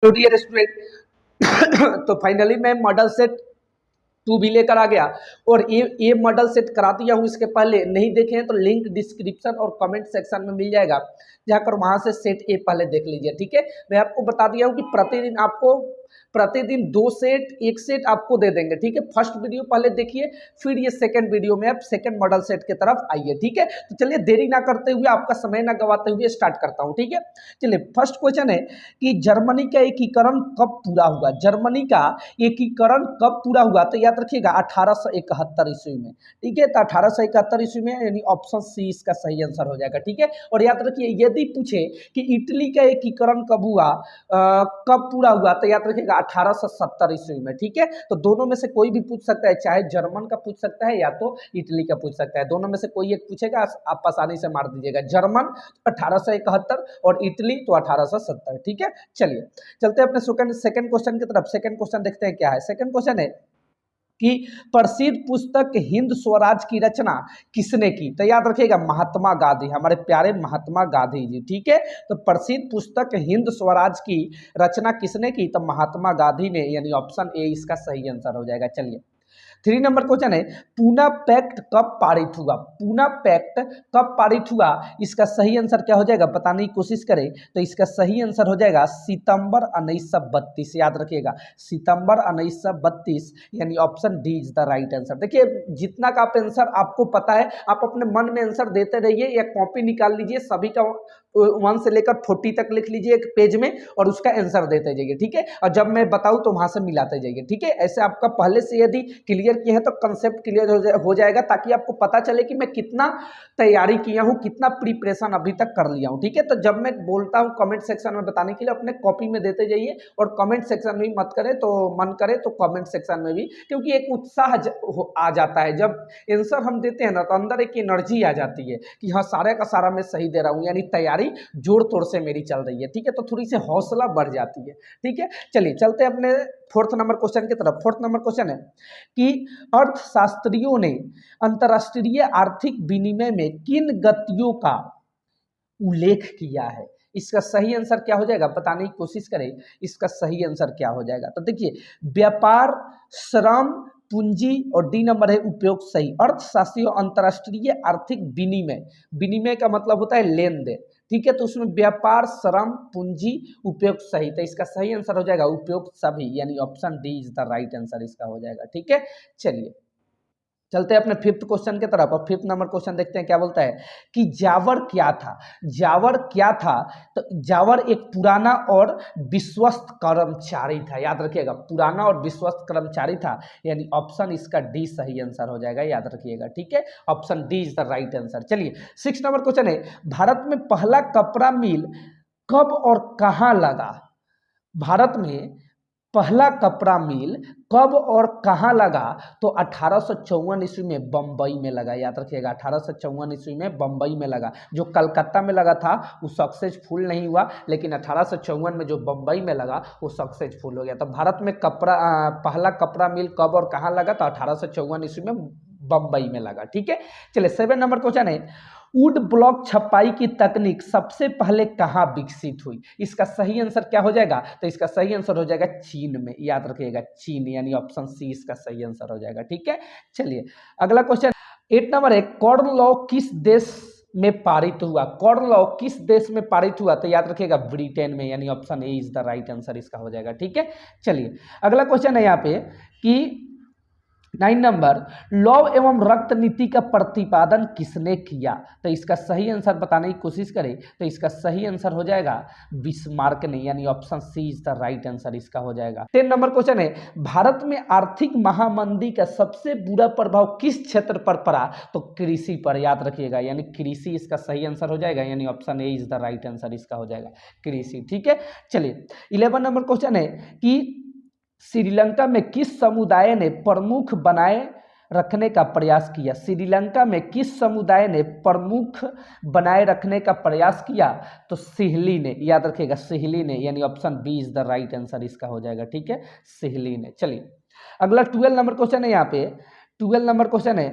तो dear student तो finally मैं मॉडल सेट 2 भी लेकर आ गया और ये मॉडल सेट करा दिया हूँ। इसके पहले नहीं देखे हैं तो लिंक डिस्क्रिप्शन और कमेंट सेक्शन में मिल जाएगा, जाकर वहां से सेट ए पहले देख लीजिए। ठीक है, मैं आपको बता दिया हूँ कि प्रतिदिन 2 सेट 1 सेट आपको दे देंगे। ठीक है, फर्स्ट वीडियो पहले देखिए, फिर ये सेकंड वीडियो में आप सेकंड मॉडल सेट की तरफ आइए। ठीक है, तो चलिए देरी ना करते हुए, आपका समय ना गवाते हुए स्टार्ट करता हूँ। ठीक है, चलिए फर्स्ट क्वेश्चन है कि जर्मनी का एकीकरण कब पूरा हुआ? जर्मनी का एकीकरण कब पूरा हुआ? तो याद रखिएगा 1871 ईस्वी में। ठीक है, तो 1871 ईस्वी में, यानी ऑप्शन सी इसका सही आंसर हो जाएगा। ठीक है, और याद रखिए यदि पूछे कि इटली का एकीकरण कब हुआ, कब पूरा हुआ, तो याद रखिएगा 1870 ईस्वी में। ठीक है, तो दोनों में से कोई भी पूछ सकता है, चाहे जर्मन का पूछ सकता है या तो इटली का पूछ सकता है। दोनों में से कोई एक पूछेगा, आप आसानी से मार दीजिएगा। जर्मन 1871 और इटली तो 1870। ठीक है, चलिए चलते हैं अपने सेकंड क्वेश्चन की तरफ। सेकंड क्वेश्चन देखते हैं क्या है। सेकंड क्वेश्चन है कि प्रसिद्ध पुस्तक हिंद स्वराज की रचना किसने की? तो याद रखिएगा महात्मा गांधी, हमारे प्यारे महात्मा गांधी जी। ठीक है, तो प्रसिद्ध पुस्तक हिंद स्वराज की रचना किसने की? तो महात्मा गांधी ने, यानी ऑप्शन ए इसका सही आंसर हो जाएगा। चलिए 3 नंबर क्वेश्चन है, पूना पैक्ट कब पारित हुआ? पूना पैक्ट कब पारित हुआ? इसका सही आंसर क्या हो जाएगा? बताने की कोशिश करें तो इसका सही आंसर हो जाएगा सितंबर 1932। याद रखिएगा सितंबर 1932, यानी option D is the right answer. देखिए जितना का आप आंसर आपको पता है, आप अपने मन में आंसर देते रहिए या कॉपी निकाल लीजिए, सभी का 1 से लेकर 40 तक लिख लीजिए एक पेज में और उसका आंसर देते जाइए। ठीक है, और जब मैं बताऊं तो वहां से मिलाते जाइए। ठीक है, ऐसे आपका पहले से यदि क्लियर किए हैं तो कंसेप्ट क्लियर हो जाएगा, ताकि आपको पता चले कि मैं कितना तैयारी किया हूं, कितना प्रिपरेशन अभी तक कर लिया हूं। ठीक है, तो जब मैं बोलता हूं कमेंट सेक्शन में बताने के लिए, अपने कॉपी में देते जाइए और कमेंट सेक्शन में मत करे तो मन करे तो कमेंट सेक्शन में भी, क्योंकि एक उत्साह आ जाता है जब आंसर हम देते हैं ना, तो अंदर एक एनर्जी आ जाती है कि हाँ सारे का सारा मैं सही दे रहा हूँ, यानी तैयारी जोड़ तोड़ से मेरी चल रही है। ठीक है, तो थोड़ी सी हौसला बढ़ जाती है। ठीक है, चलिए चलते हैं अपने फोर्थ नंबर क्वेश्चन की तरफ। फोर्थ नंबर क्वेश्चन है कि अर्थशास्त्रियों ने अंतरराष्ट्रीय आर्थिक विनिमय में किन गतियों का उल्लेख किया है? इसका सही आंसर क्या हो जाएगा? बताने की कोशिश करें इसका सही आंसर क्या हो जाएगा। तो देखिए व्यापार, श्रम, पूंजी और डी नंबर है उपयोग। सही, अर्थशास्त्रीय अंतरराष्ट्रीय आर्थिक विनिमय, विनिमय का मतलब होता है लेन देन। ठीक है, तो उसमें व्यापार, श्रम, पूंजी, उपयोग। सही, तो इसका सही आंसर हो जाएगा उपयोग सभी, यानी option D is the right answer इसका हो जाएगा। ठीक है, चलिए चलते हैं अपने फिफ्थ क्वेश्चन की तरफ। और फिफ्थ नंबर क्वेश्चन देखते हैं क्या बोलता है कि जावर क्या था? जावर क्या था? तो जावर एक पुराना और विश्वस्त कर्मचारी था। याद रखिएगा पुराना और विश्वस्त कर्मचारी था, यानी ऑप्शन इसका डी सही आंसर हो जाएगा। याद रखिएगा, ठीक है, option D is the right answer. चलिए 6 नंबर क्वेश्चन है, भारत में पहला कपड़ा मिल कब और कहां लगा? भारत में पहला कपड़ा मिल कब और कहां लगा? तो 1854 ईस्वी में बंबई में लगा। याद रखिएगा 1854 ईस्वी में बंबई में लगा। जो कलकत्ता में लगा था वो सक्सेसफुल नहीं हुआ, लेकिन 1854 में जो बंबई में लगा वो सक्सेसफुल हो गया। तो भारत में पहला कपड़ा मिल कब और कहां लगा? तो 1854 ईस्वी में बंबई में लगा। ठीक है, चलिए 7 नंबर क्वेश्चन है, वुड ब्लॉक छपाई की तकनीक सबसे पहले कहां विकसित हुई? इसका सही आंसर क्या हो जाएगा? तो इसका सही आंसर हो जाएगा चीन में। याद रखिएगा चीन, यानी ऑप्शन सी इसका सही आंसर हो जाएगा। ठीक है, चलिए अगला क्वेश्चन 8 नंबर है, कॉर्न लॉ किस देश में पारित हुआ? कॉर्न लॉ किस देश में पारित हुआ? तो याद रखिएगा ब्रिटेन में, यानी option A is the right answer इसका हो जाएगा। ठीक है, चलिए अगला क्वेश्चन है यहाँ पे कि 9 नंबर, लौह एवं रक्त नीति का प्रतिपादन किसने किया? तो इसका सही आंसर बताने की कोशिश करें तो इसका सही आंसर हो जाएगा बिस्मार्क ने, यानी option C is the right answer इसका हो जाएगा। 10 नंबर क्वेश्चन है, भारत में आर्थिक महामंदी का सबसे बुरा प्रभाव किस क्षेत्र पर पड़ा? तो कृषि पर। याद रखिएगा, यानी कृषि इसका सही आंसर हो जाएगा, यानी option A is the right answer इसका हो जाएगा कृषि। ठीक है, चलिए 11 नंबर क्वेश्चन है कि श्रीलंका में किस समुदाय ने प्रमुख बनाए रखने का प्रयास किया? श्रीलंका में किस समुदाय ने प्रमुख बनाए रखने का प्रयास किया? तो सिहली ने। याद रखिएगा सिहली ने, यानी option B is the right answer इसका हो जाएगा। ठीक है, सिहली ने। चलिए अगला 12 नंबर क्वेश्चन है, यहाँ पे 12 नंबर क्वेश्चन है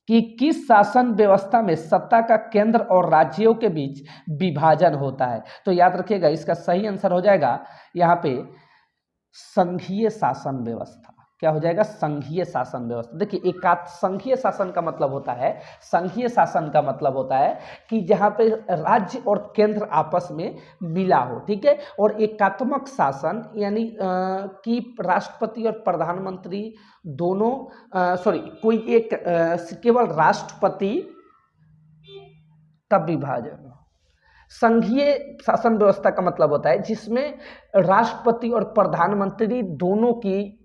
कि किस शासन व्यवस्था में सत्ता का केंद्र और राज्यों के बीच विभाजन होता है। तो याद रखिएगा इसका सही आंसर हो जाएगा यहाँ पे संघीय शासन व्यवस्था। क्या हो जाएगा? संघीय शासन व्यवस्था। देखिए एकात्म संघीय शासन का मतलब होता है, संघीय शासन का मतलब होता है कि जहाँ पे राज्य और केंद्र आपस में मिला हो, ठीक है। और एकात्मक शासन यानी कि राष्ट्रपति और प्रधानमंत्री दोनों कोई एक केवल राष्ट्रपति का विभाजन। संघीय शासन व्यवस्था का मतलब होता है जिसमें राष्ट्रपति और प्रधानमंत्री दोनों की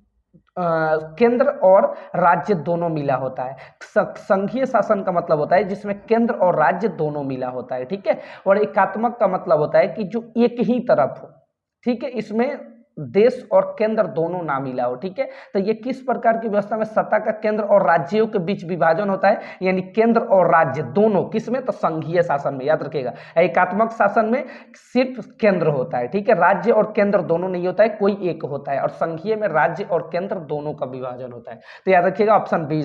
केंद्र और राज्य दोनों मिला होता है। संघीय शासन का मतलब होता है जिसमें केंद्र और राज्य दोनों मिला होता है, ठीक है। और एकात्मक का मतलब होता है कि जो एक ही तरफ हो, ठीक है, इसमें देश और केंद्र दोनों ना मिला हो, ठीक है। तो ये किस प्रकार की व्यवस्था में सत्ता का केंद्र और राज्यों के बीच विभाजन होता है, यानी केंद्र और राज्य दोनों किसमें? तो संघीय शासन में। याद रखिएगा एकात्मक शासन में सिर्फ केंद्र होता है, ठीक है, राज्य और केंद्र दोनों नहीं होता है, कोई एक होता है। और संघीय में राज्य और केंद्र दोनों का विभाजन होता है। तो याद रखिएगा ऑप्शन बी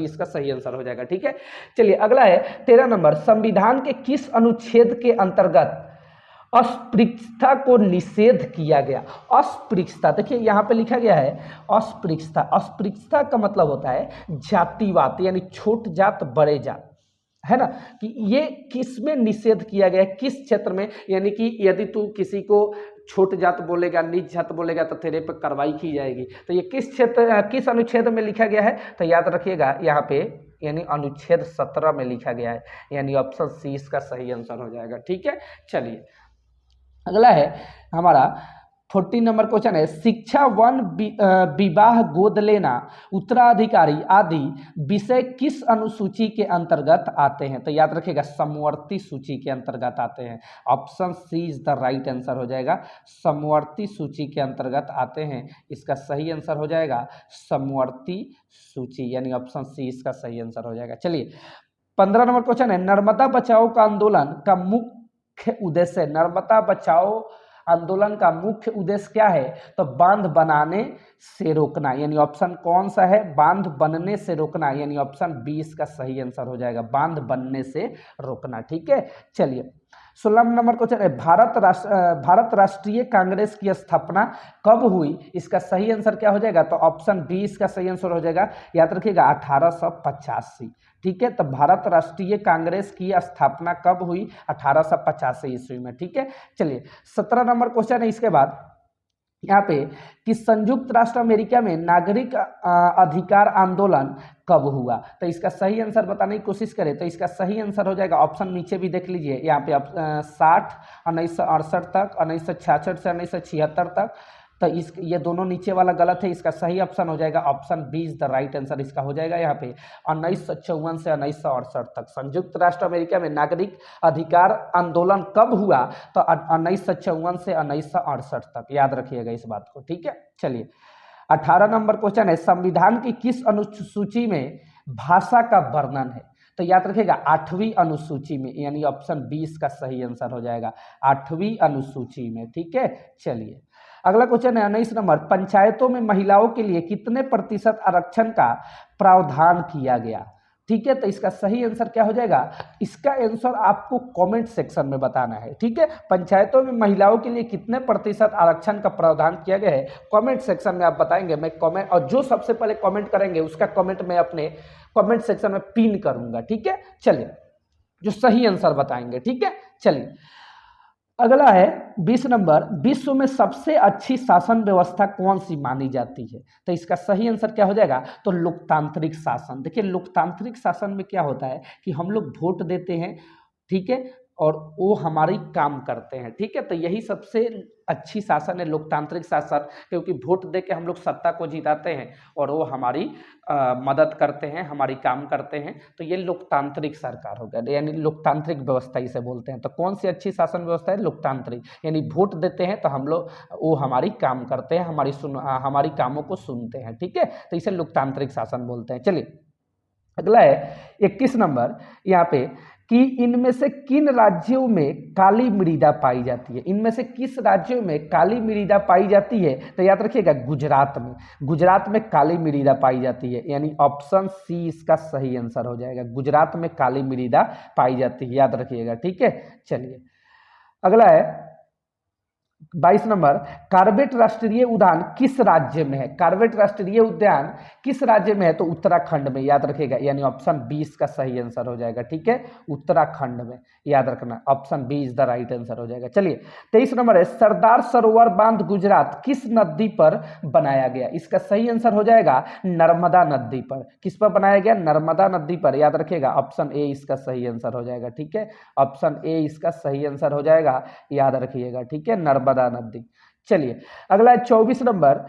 इसका सही आंसर हो जाएगा, ठीक है। चलिए अगला है 13 नंबर, संविधान के किस अनुच्छेद के अंतर्गत अस्पृश्यता को निषेध किया गया? अस्पृश्यता, देखिए यहाँ पे लिखा गया है अस्पृश्यता। अस्पृश्यता का मतलब होता है जातिवाद, यानी छोट जात बड़े जात, है ना। कि ये किस में निषेध किया गया है, किस क्षेत्र में? यानी कि यदि तू किसी को छोट जात बोलेगा, नीच जात बोलेगा तो तेरे पर कार्रवाई की जाएगी। तो ये किस क्षेत्र, किस अनुच्छेद में लिखा गया है? तो याद रखिएगा यहाँ पे यानी अनुच्छेद 17 में लिखा गया है, यानी ऑप्शन सी इसका सही आंसर हो जाएगा, ठीक है। चलिए अगला है हमारा 14 नंबर क्वेश्चन है, शिक्षा, वन, विवाह, गोद लेना, उत्तराधिकारी आदि विषय किस अनुसूची के अंतर्गत आते हैं? तो याद रखिएगा समवर्ती सूची के अंतर्गत आते हैं। Option C is the right answer हो जाएगा, समवर्ती सूची के अंतर्गत आते हैं। इसका सही आंसर हो जाएगा समवर्ती सूची, यानी ऑप्शन सी इसका सही आंसर हो जाएगा। चलिए 15 नंबर क्वेश्चन है, नर्मदा बचाओ का आंदोलन का मुख्य उद्देश्य, नर्मदा बचाओ आंदोलन का मुख्य उद्देश्य क्या है? तो बांध बनाने से रोकना, यानी ऑप्शन कौन सा है? बांध बनने से रोकना, यानी ऑप्शन बी इसका सही आंसर हो जाएगा, बांध बनने से रोकना, ठीक है। चलिए 16 नंबर क्वेश्चन है, भारत राष्ट्रीय कांग्रेस की स्थापना कब हुई? इसका सही आंसर क्या हो जाएगा? तो ऑप्शन बी इसका सही आंसर हो जाएगा। याद रखिएगा 1885, ठीक है। तो भारत राष्ट्रीय कांग्रेस की स्थापना कब हुई? 1885 ईस्वी में, ठीक है। चलिए 17 नंबर क्वेश्चन है इसके बाद यहाँ पे कि संयुक्त राष्ट्र अमेरिका में नागरिक अधिकार आंदोलन कब हुआ? तो इसका सही आंसर बताने की कोशिश करें तो इसका सही आंसर हो जाएगा, ऑप्शन नीचे भी देख लीजिए यहाँ पे 60 1968 तक, 1966 से 1976 तक। तो ये दोनों नीचे वाला गलत है, इसका सही ऑप्शन हो जाएगा option B is the right answer. इसका हो जाएगा यहाँ पे 1954 से 1968 तक संयुक्त राष्ट्र अमेरिका में नागरिक अधिकार आंदोलन कब हुआ? तो 1954 से 1968 तक, याद रखिएगा इस बात को, ठीक है। चलिए 18 नंबर क्वेश्चन है, संविधान की किस अनुसूची में भाषा का वर्णन है? तो याद रखिएगा 8वीं अनुसूची में, यानी ऑप्शन बी इसका सही आंसर हो जाएगा 8वीं अनुसूची में, ठीक है। चलिए अगला क्वेश्चन है 19 नंबर, पंचायतों में महिलाओं के लिए कितने प्रतिशत आरक्षण का प्रावधान किया गया? ठीक है, तो इसका सही आंसर क्या हो जाएगा? इसका आंसर आपको कमेंट सेक्शन में बताना है, ठीक है। पंचायतों में महिलाओं के लिए कितने प्रतिशत आरक्षण का प्रावधान किया गया है, कमेंट सेक्शन में आप बताएंगे। मैं कमेंट, और जो सबसे पहले कमेंट करेंगे उसका कमेंट मैं अपने कमेंट सेक्शन में पिन करूंगा, ठीक है। चलिए जो सही आंसर बताएंगे, ठीक है। चलिए अगला है 20 नंबर, विश्व में सबसे अच्छी शासन व्यवस्था कौन सी मानी जाती है? तो इसका सही आंसर क्या हो जाएगा? तो लोकतांत्रिक शासन। देखिए लोकतांत्रिक शासन में क्या होता है कि हम लोग वोट देते हैं, ठीक है, और वो हमारी काम करते हैं, ठीक है। तो यही सबसे अच्छी शासन है लोकतांत्रिक शासन, क्योंकि वोट दे के हम लोग सत्ता को जिताते हैं और वो हमारी मदद करते हैं, हमारी काम करते हैं। तो ये लोकतांत्रिक सरकार हो गया, यानी लोकतांत्रिक व्यवस्था इसे बोलते हैं। तो कौन सी अच्छी शासन व्यवस्था है? लोकतांत्रिक, यानी वोट देते हैं तो हम लोग, वो हमारी काम करते हैं, हमारी कामों को सुनते हैं, ठीक है। तो इसे लोकतांत्रिक शासन बोलते हैं। चलिए अगला है 21 नंबर, यहाँ पे कि इनमें से किन राज्यों में काली मृदा पाई जाती है, इनमें से किस राज्यों में काली मृदा पाई जाती है, तो याद रखिएगा गुजरात में, गुजरात में काली मृदा पाई जाती है, यानी ऑप्शन सी इसका सही आंसर हो जाएगा, गुजरात में काली मृदा पाई जाती है, याद रखिएगा। ठीक है, चलिए अगला है 22 नंबर, कार्बेट राष्ट्रीय उद्यान किस राज्य में है, कार्बेट राष्ट्रीय उद्यान किस राज्य में है, तो उत्तराखंड में, याद रखिएगा, यानी ऑप्शन 20 का सही आंसर हो जाएगा। ठीक है, उत्तराखंड में, याद रखना, ऑप्शन 20 द राइट आंसर हो जाएगा। चलिए 23 नंबर है, सरदार सरोवर बांध गुजरात किस नदी पर बनाया गया, इसका सही आंसर हो जाएगा नर्मदा नदी पर। किस पर बनाया गया, नर्मदा नदी पर, याद रखिएगा, ऑप्शन ए इसका सही आंसर हो जाएगा। ठीक है, ऑप्शन ए इसका सही आंसर हो जाएगा, याद रखिएगा। ठीक है, नर्मदा नदी। चलिए अगला है 24 नंबर,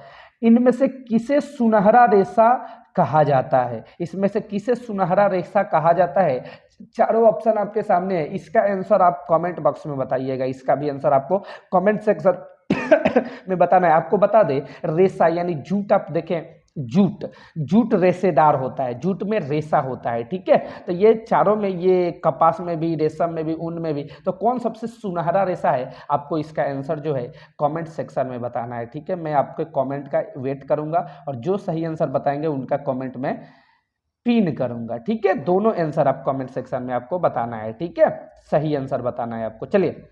इनमें से किसे सुनहरा रेशा कहा जाता है, इसमें से किसे सुनहरा रेशा कहा जाता है, चारों ऑप्शन आपके सामने है, इसका आंसर आप कमेंट बॉक्स में बताइएगा, इसका भी आंसर आपको कमेंट सेक्शन में बताना है। आपको बता दे, रेशा यानी जूट, आप देखें जूट, जूट रेशेदार होता है, जूट में रेशा होता है। ठीक है, तो ये चारों में, ये कपास में भी, रेशम में भी, ऊन में भी, तो कौन सबसे सुनहरा रेशा है, आपको इसका आंसर जो है कमेंट सेक्शन में बताना है। ठीक है, मैं आपके कमेंट का वेट करूंगा और जो सही आंसर बताएंगे उनका कमेंट में पिन करूंगा। ठीक है, दोनों आंसर आप कमेंट सेक्शन में आपको बताना है। ठीक है, सही आंसर बताना है आपको। चलिए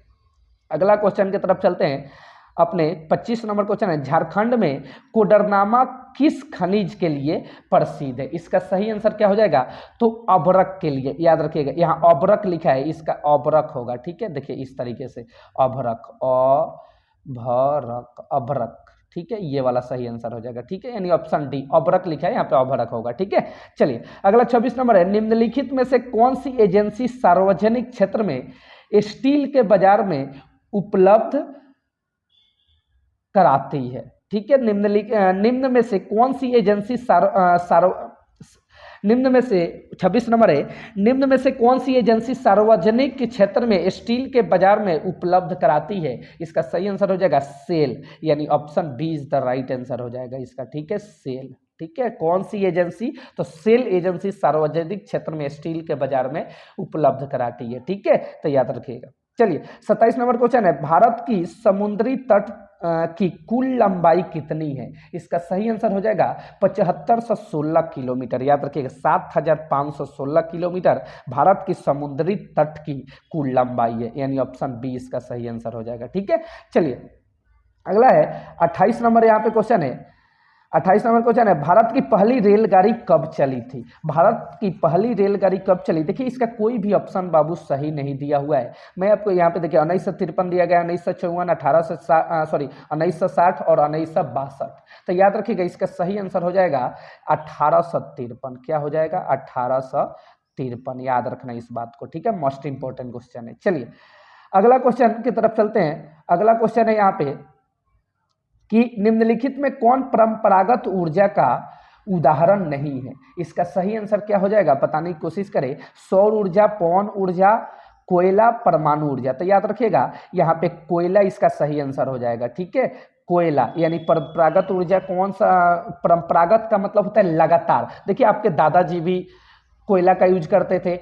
अगला क्वेश्चन की तरफ चलते हैं। अपने 25 नंबर क्वेश्चन है, झारखंड में कोडरनामा किस खनिज के लिए प्रसिद्ध है, इसका सही आंसर क्या हो जाएगा, तो अभ्रक के लिए, याद रखिएगा, यहाँ अभ्रक लिखा है, इसका अभ्रक होगा। ठीक है, देखिए इस तरीके से अभ्रक, अभ्रक, अभ्रक। ठीक है, ये वाला सही आंसर हो जाएगा। ठीक है, यानी ऑप्शन डी अभ्रक लिखा है, यहाँ पे अभ्रक होगा। ठीक है, चलिए अगला 26 नंबर है, निम्नलिखित में से कौन सी एजेंसी सार्वजनिक क्षेत्र में स्टील के बाजार में उपलब्ध कराती है। ठीक है, निम्न में से कौन सी एजेंसी निम्न में से 26 नंबर है, निम्न में से कौन सी एजेंसी सार्वजनिक क्षेत्र में स्टील के बाजार में उपलब्ध कराती है, इसका सही आंसर हो जाएगा सेल, यानी option B is the right answer हो जाएगा इसका। ठीक है, सेल। ठीक है, कौन सी एजेंसी, तो सेल एजेंसी सार्वजनिक क्षेत्र में स्टील के बाजार में उपलब्ध कराती है। ठीक है, तो याद रखिएगा। चलिए 27 नंबर क्वेश्चन है, भारत की समुद्री तट की कुल लंबाई कितनी है, इसका सही आंसर हो जाएगा 7516 किलोमीटर, याद रखिएगा 7516 किलोमीटर भारत की समुद्री तट की कुल लंबाई है, यानी ऑप्शन बी इसका सही आंसर हो जाएगा। ठीक है, चलिए अगला है 28 नंबर, यहाँ पे क्वेश्चन है 28 नंबर क्वेश्चन है, भारत की पहली रेलगाड़ी कब चली थी, भारत की पहली रेलगाड़ी कब चली। देखिए इसका कोई भी ऑप्शन बाबू सही नहीं दिया हुआ है, मैं आपको यहाँ पे देखिए 1953 दिया गया, 1954, 1960 और 1962। तो याद रखिएगा इसका सही आंसर हो जाएगा 1853, क्या हो जाएगा 1853, याद रखना इस बात को। ठीक है, मोस्ट इंपॉर्टेंट क्वेश्चन है। चलिए अगला क्वेश्चन की तरफ चलते हैं। अगला क्वेश्चन है यहाँ पे कि निम्नलिखित में कौन परंपरागत ऊर्जा का उदाहरण नहीं है, इसका सही आंसर क्या हो जाएगा, बताने की कोशिश करें। सौर ऊर्जा, पवन ऊर्जा, कोयला, परमाणु ऊर्जा। तो याद रखिएगा यहाँ पे कोयला इसका सही आंसर हो जाएगा। ठीक है, कोयला, यानी परंपरागत ऊर्जा कौन सा, परंपरागत का मतलब होता है लगातार। देखिए आपके दादाजी भी कोयला का यूज करते थे,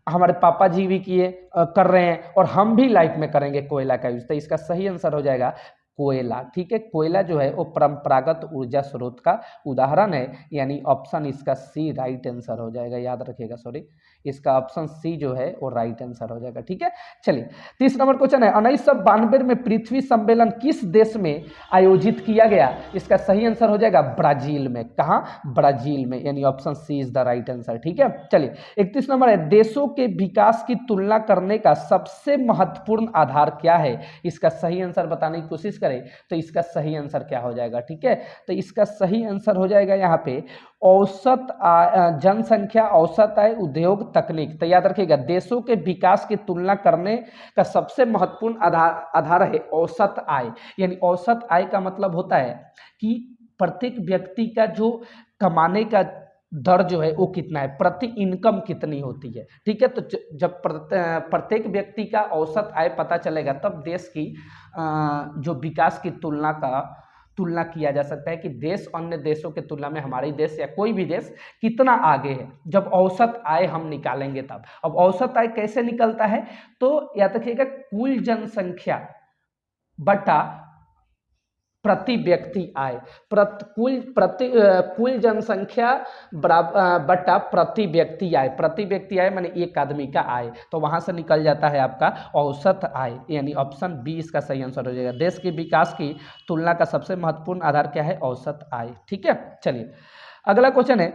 हमारे पापा जी भी कर रहे हैं, और हम भी लाइफ में करेंगे कोयला का यूज। तो इसका सही आंसर हो जाएगा कोयला। ठीक है, कोयला जो है वो परंपरागत ऊर्जा स्रोत का उदाहरण है, यानी ऑप्शन इसका सी राइट आंसर हो जाएगा, याद रखिएगा, सॉरी इसका ऑप्शन सी जो है वो राइट आंसर हो जाएगा। ठीक है, चलिए 30 नंबर क्वेश्चन है, 1992 में पृथ्वी सम्मेलन किस देश में आयोजित किया गया, इसका सही आंसर हो जाएगा ब्राजील में। कहाँ, ब्राजील में, यानी option C is the right answer. ठीक है, चलिए 31 नंबर है, देशों के विकास की तुलना करने का सबसे महत्वपूर्ण आधार क्या है, इसका सही आंसर बताने की कोशिश करें तो इसका सही आंसर क्या हो जाएगा। ठीक है, तो इसका सही आंसर हो जाएगा यहाँ पे औसत जनसंख्या, औसत आय, उद्योग, तकनीक। तो याद रखिएगा देशों के विकास की तुलना करने का सबसे महत्वपूर्ण आधार है औसत आय, यानी औसत आय का मतलब होता है कि प्रत्येक व्यक्ति का जो कमाने का दर जो है वो कितना है, प्रति इनकम कितनी होती है। ठीक है, तो जब प्रत्येक व्यक्ति का औसत आय पता चलेगा तब देश की जो विकास की तुलना का तुलना किया जा सकता है कि देश अन्य देशों के तुलना में हमारे देश या कोई भी देश कितना आगे है, जब औसत आय हम निकालेंगे तब। अब औसत आय कैसे निकलता है, तो याद रखिएगा कुल जनसंख्या बटा प्रति व्यक्ति आय, कुल जनसंख्या बटा प्रति व्यक्ति आय, प्रति व्यक्ति आय माने एक आदमी का आय, तो वहां से निकल जाता है आपका औसत आय, यानी ऑप्शन बी इसका सही आंसर हो जाएगा। देश के विकास की तुलना का सबसे महत्वपूर्ण आधार क्या है, औसत आय। ठीक है, चलिए अगला क्वेश्चन है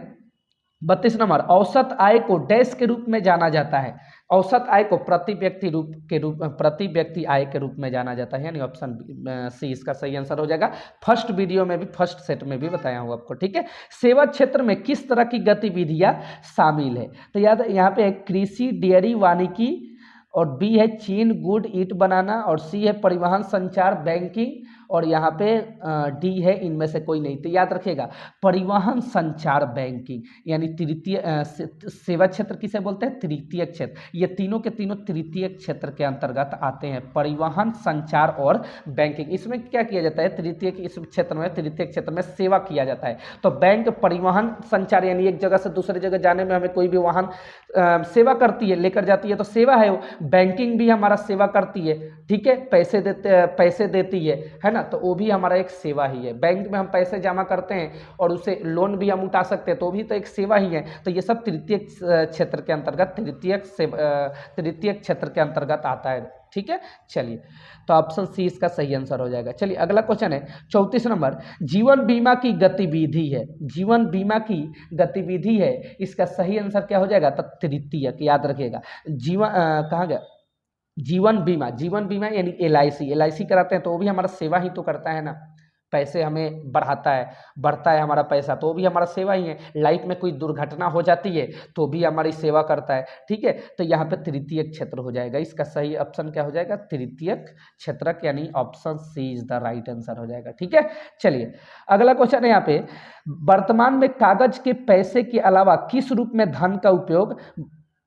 32 नंबर, औसत आय को डैश के रूप में जाना जाता है। औसत आय को प्रति व्यक्ति आय के रूप में जाना जाता है, यानी ऑप्शन सी इसका सही आंसर हो जाएगा। फर्स्ट वीडियो में भी, फर्स्ट सेट में भी बताया हूँ आपको। ठीक है, सेवा क्षेत्र में किस तरह की गतिविधियां शामिल है, तो याद यहाँ पे है कृषि, डेयरी, वानिकी, और बी है चीन, गुड, ईट बनाना, और सी है परिवहन, संचार, बैंकिंग, और यहाँ पे डी है इनमें से कोई नहीं। तो याद रखिएगा परिवहन, संचार, बैंकिंग, यानी तृतीय सेवा क्षेत्र किसे बोलते हैं, तृतीय क्षेत्र। ये तीनों के तीनों तृतीय क्षेत्र के अंतर्गत आते हैं, परिवहन, संचार और बैंकिंग। इसमें क्या किया जाता है, इस क्षेत्र में, तृतीय क्षेत्र में सेवा किया जाता है। तो बैंक, परिवहन, संचार यानी एक जगह से दूसरी जगह जाने में हमें कोई भी वाहन सेवा करती है, लेकर जाती है, तो सेवा है वो। बैंकिंग भी हमारा सेवा करती है, ठीक है, पैसे देती है ना, तो वो भी हमारा एक सेवा ही है। बैंक में हम पैसे जमा करते हैं और उसे लोन भी हम उठा सकते हैं, तो भी तो एक सेवा ही है। तो ये सब तृतीय क्षेत्र के अंतर्गत, तृतीय क्षेत्र के अंतर्गत आता है। ठीक है, चलिए तो ऑप्शन सी इसका सही आंसर हो जाएगा। चलिए अगला क्वेश्चन है 34 नंबर, जीवन बीमा की गतिविधि है, जीवन बीमा की गतिविधि है, इसका सही आंसर क्या हो जाएगा, तो तृतीय। याद रखिएगा जीवन कहाँ गया, जीवन बीमा यानी एलआईसी कराते हैं, तो वो भी हमारा सेवा ही तो करता है ना, पैसे हमें बढ़ता है हमारा पैसा, तो भी हमारा सेवा ही है। लाइफ में कोई दुर्घटना हो जाती है तो भी हमारी सेवा करता है। ठीक है, तो यहाँ पे तृतीय क्षेत्र हो जाएगा, इसका सही ऑप्शन क्या हो जाएगा, तृतीय क्षेत्रक, यानी option C is the right answer हो जाएगा। ठीक है, चलिए अगला क्वेश्चन है यहाँ पे, वर्तमान में कागज के पैसे के अलावा किस रूप में धन का उपयोग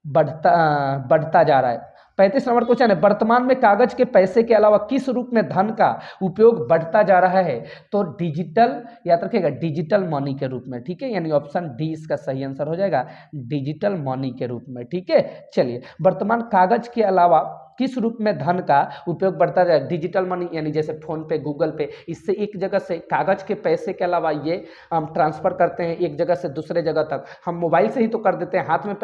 बढ़ता जा रहा है। 35 नंबर क्वेश्चन है, वर्तमान में कागज के पैसे के अलावा किस रूप में धन का उपयोग बढ़ता जा रहा है, तो डिजिटल, याद रखिएगा डिजिटल मनी के रूप में। ठीक है, यानी ऑप्शन डी इसका सही आंसर हो जाएगा, डिजिटल मनी के रूप में। ठीक है, चलिए वर्तमान कागज के अलावा किस रूप में धन का उपयोग बढ़ता जाए, डिजिटल मनी, यानी जैसे फोन पे, गूगल पे, इससे एक जगह से कागज के पैसे के अलावा ये हम ट्रांसफर करते हैं एक जगह से दूसरे जगह तक। हम मोबाइल से ही तो कर देते हैं, हाथ में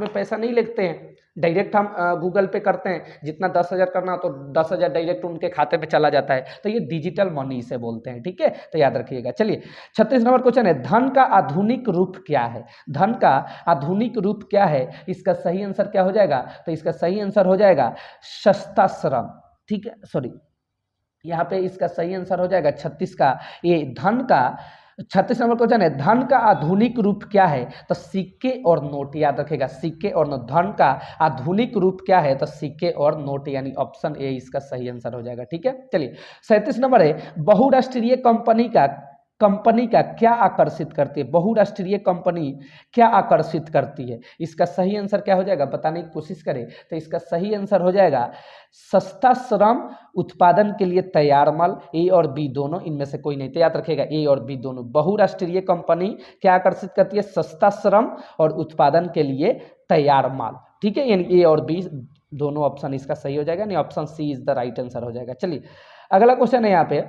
पैसा नहीं लेते हैं, डायरेक्ट हम गूगल पे करते हैं, जितना 10,000 करना तो 10,000 डायरेक्ट उनके खाते में चला जाता है, तो ये डिजिटल मनी से बोलते हैं। ठीक है, तो याद रखिएगा। चलिए 36 नंबर क्वेश्चन है, धन का आधुनिक रूप क्या है, धन का आधुनिक रूप क्या है, इसका सही आंसर क्या हो जाएगा, तो इसका सही आंसर हो जाएगा सस्ता श्रम। ठीक है, सॉरी यहाँ पे इसका सही आंसर हो जाएगा 36 का, ये धन का 36 नंबर क्वेश्चन है, धन का आधुनिक रूप क्या है, तो सिक्के और नोट। याद रखेगा सिक्के और नोट, धन का आधुनिक रूप क्या है, तो सिक्के और नोट, यानी ऑप्शन ए इसका सही आंसर हो जाएगा। ठीक है, चलिए 37 नंबर है, बहुराष्ट्रीय कंपनी का क्या आकर्षित करती है, बहुराष्ट्रीय कंपनी क्या आकर्षित करती है, इसका सही आंसर क्या हो जाएगा, बताने की कोशिश करें, तो इसका सही आंसर हो जाएगा सस्ता श्रम, उत्पादन के लिए तैयार माल, ए और बी दोनों, इनमें से कोई नहीं। तो याद रखेगा ए और बी दोनों, बहुराष्ट्रीय कंपनी क्या आकर्षित करती है, सस्ता श्रम और उत्पादन के लिए तैयार माल। ठीक है, यानी ए और बी दोनों ऑप्शन इसका सही हो जाएगा, यानी option C is the right answer हो जाएगा। चलिए अगला क्वेश्चन है यहाँ पे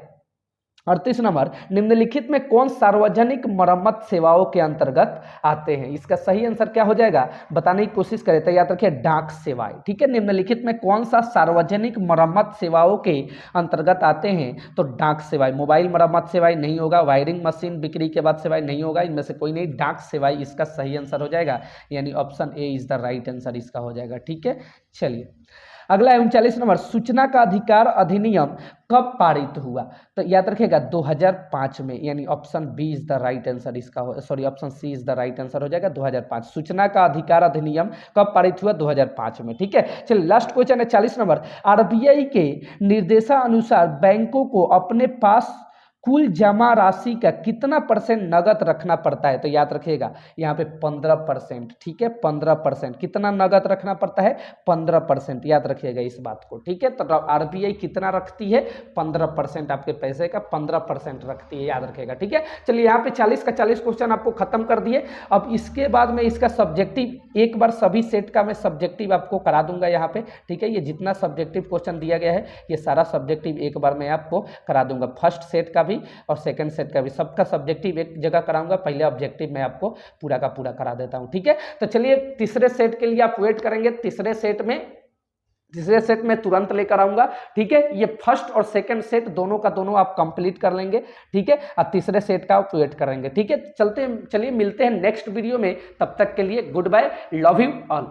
38 नंबर, निम्नलिखित में कौन सार्वजनिक मरम्मत सेवाओं के अंतर्गत आते हैं, इसका सही आंसर क्या हो जाएगा, बताने की कोशिश करें, तो याद रखिए डाक सेवाएं। ठीक है, निम्नलिखित में कौन सा सार्वजनिक मरम्मत सेवाओं के अंतर्गत आते हैं, तो डाक सेवाएं। मोबाइल मरम्मत सेवाएं नहीं होगा, वायरिंग मशीन बिक्री के बाद सेवाएं नहीं होगा, इनमें से कोई नहीं, डाक सेवाएं इसका सही आंसर हो जाएगा, यानी option A is the right answer इसका हो जाएगा। ठीक है, चलिए अगला है 39 नंबर, सूचना का अधिकार अधिनियम कब पारित हुआ, तो याद रखिएगा 2005 में, यानी option B is the right answer इसका, sorry option C is the right answer हो जाएगा 2005। सूचना का अधिकार अधिनियम कब पारित हुआ, 2005 में। ठीक है, चलिए लास्ट क्वेश्चन है 40 नंबर, आरबीआई के निर्देशानुसार बैंकों को अपने पास कुल जमा राशि का कितना परसेंट नगद रखना पड़ता है, तो याद रखिएगा यहाँ पे 15%, ठीक है 15%। कितना नगद रखना पड़ता है, 15%, याद रखिएगा इस बात को, ठीक है। तो आरबीआई कितना रखती है, 15% आपके पैसे का 15% रखती है, याद रखिएगा, ठीक है। चलिए यहाँ पे 40 का 40 क्वेश्चन आपको खत्म कर दिए। अब इसके बाद में इसका सब्जेक्टिव एक बार सभी सेट का मैं सब्जेक्टिव आपको करा दूंगा यहाँ पे, ठीक है। ये जितना सब्जेक्टिव क्वेश्चन दिया गया है ये सारा सब्जेक्टिव एक बार मैं आपको करा दूंगा, फर्स्ट सेट का भी और सेकंड सेट का भी, सबका सब्जेक्टिव एक जगह कराऊंगा। पहले ऑब्जेक्टिव मैं आपको पूरा का पूरा करा देता हूं, ठीक है। तो चलिए तीसरे सेट के लिए आप वेट करेंगे, तीसरे सेट में तुरंत लेकर आऊंगा, ठीक है। ये फर्स्ट और सेकंड सेट दोनों का दोनों आप कंप्लीट कर लेंगे, ठीक है। और तीसरे सेट का आप वेट करेंगे, ठीक है। चलिए मिलते हैं नेक्स्ट वीडियो में, तब तक के लिए goodbye, love you all.